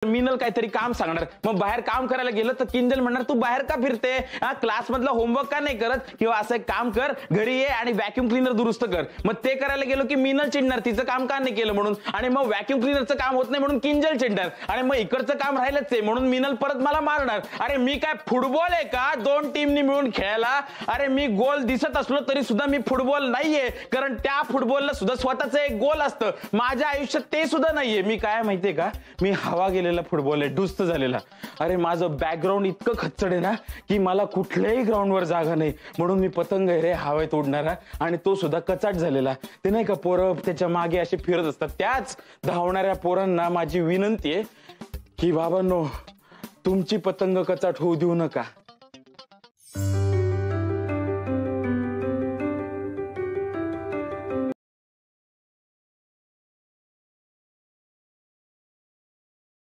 मिनल काहीतरी काम सांगणार, मग बाहेर काम करायला गेलं तर किंजल म्हणणार तू बाहेर का फिरते, क्लास मधला होमवर्क का नाही करत, किंवा असं एक काम कर घरी ये आणि व्हॅक्यूम क्लीनर दुरुस्त कर. मग ते करायला गेलो की मिनल चिडणार तिचं काम का नाही केलं म्हणून, आणि मग व्हॅक्यूम क्लीनरचं काम होत नाही म्हणून किंजल चिडणार, आणि मग इकडचं काम राहिलंच आहे म्हणून मिनल परत मला मारणार. अरे मी काय फुटबॉल आहे का दोन टीमनी मिळून खेळायला? अरे मी गोल दिसत असलो तरी सुद्धा मी फुटबॉल नाहीये, कारण त्या फुटबॉलला सुद्धा स्वतःच एक गोल असतं. माझ्या आयुष्यात ते सुद्धा नाहीये. मी काय माहितीये का, मी हवा गेलेला फुटबॉल आहे, डुस्त झालेला. अरे माझं बॅकग्राऊंड इतकं खच्चड आहे ना की मला कुठल्याही ग्राउंडवर जागा नाही, म्हणून मी पतंग आहे रे हवेत उडणारा, आणि तो सुद्धा कचाट झालेला. ते नाही का पोरं त्याच्या मागे असे फिरत असतात, त्याच धावणाऱ्या पोरांना माझी विनंती आहे की बाबांनो तुमची पतंग कचाट होऊ देऊ नका.